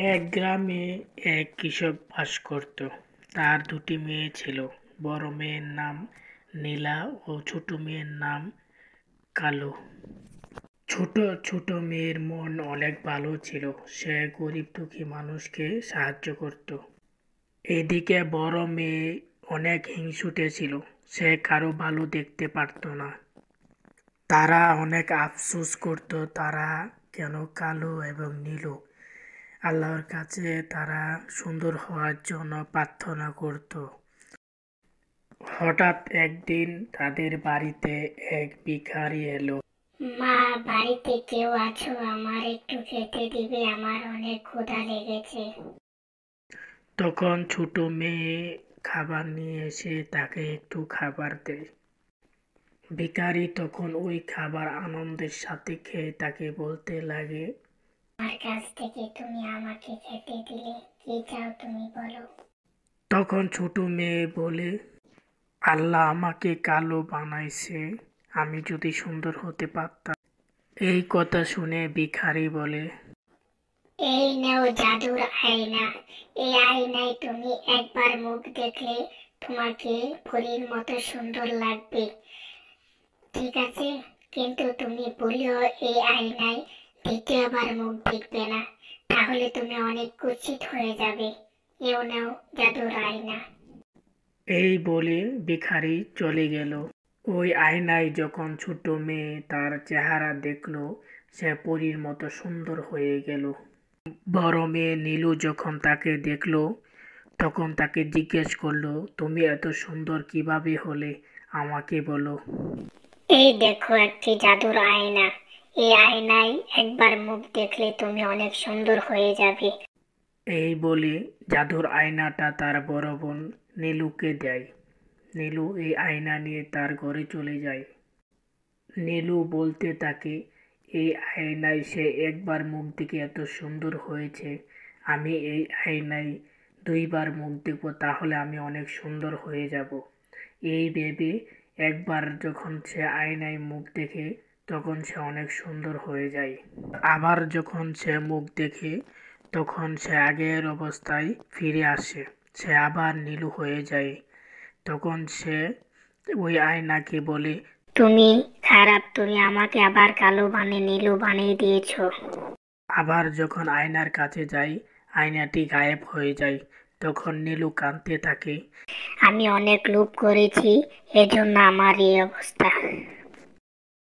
এক গ্রামে এক কৃষক বাস করত। তার দুটি মেয়ে ছিল। বড় মেয়ের নাম নীলা ও ছোট মেয়ের নাম কালো। ছোট ছোট মেয়ের মন অনেক ভালো ছিল। সে গরিব দুঃখী মানুষকে সাহায্য করত। এদিকে বড় মেয়ে অনেক হিংসুটে ছিল। সে কারো ভালো দেখতে পারত না। তারা অনেক আফসোস করত তারা কেন কালো এবং নীল। আল্লাহর কাছে তারা সুন্দর হওয়ার জন্য প্রার্থনা করত। হঠাৎ একদিন তাদের বাড়িতে এক ভিখারি এলো। মা, বাড়িতে কেউ আছো? আমার একটু খেতে দিবে, আমার অনেক ক্ষুধা লেগেছে। তখন ছোট মেয়ে খাবার নিয়ে এসে তাকে একটু খাবার দেয়। ভিখারি তখন ওই খাবার আনন্দের সাথে খেয়ে তাকে বলতে লাগে, আমার কাছ থেকে তুমি আমাকে খেতে দিলে, কি চাও তুমি বলো। তখন ছোট মেয়ে বলে, আল্লাহ আমাকে কালো বানাইছে, আমি যদি সুন্দর হতে পারতাম। এই কথা শুনে ভিখারি বলে, এই নাও জাদুর আয়না। এই আয়নায় তুমি একবার মুখ দেখলে তোমাকে পরীর মতো সুন্দর লাগবে, ঠিক আছে? কিন্তু তুমি ভুলেও এই আয়নায় দ্বিতীয়বার মুখ দেখবে না, তাহলে তুমি অনেক কুৎসিত হয়ে যাবে। এও নাও জাদুর আয়না। এই বলে ভিখারি চলে গেল। ওই আয়নায় যখন ছোট মেয়ে তার চেহারা দেখলো, সে পরীর মতো সুন্দর হয়ে গেল। বড় মেয়ে নীলু যখন তাকে দেখলো, তখন তাকে জিজ্ঞেস করলো, তুমি এত সুন্দর কিভাবে হলে, আমাকে বলো। এই দেখো একটি জাদুর আয়না। এই আয়নায় একবার মুখ দেখলে তুমি অনেক সুন্দর হয়ে যাবে। এই বলে জাদুর আয়নাটা তার বড় বোন নীলুকে দেয়। নীলু এই আয়না নিয়ে তার ঘরে চলে যায়। নীলু বলতে থাকে, এই আয়নায় সে একবার মুখ দেখে এত সুন্দর হয়েছে, আমি এই আয়নায় দুইবার মুখ দেখব, তাহলে আমি অনেক সুন্দর হয়ে যাব। এই ভেবে একবার যখন সে আয়নায় মুখ দেখে, তখন সে অনেক সুন্দর হয়ে যায়। আবার যখন সে মুখ দেখে, তখন সে আগের অবস্থায় ফিরে আসে। সে আবার নীলু হয়ে যায়। তখন সে ওই আয়নাকে বলে, তুমি খারাপ, তুমি আমাকে আবার কালো বানিয়ে নীলু বানিয়ে দিয়েছো। আবার যখন আয়নার কাছে যাই, আয়নাটি গায়েব হয়ে যায়। তখন নীলু কাঁদতে থাকে। আমি অনেক লোভ করেছি, এজন্য আমার এই অবস্থা।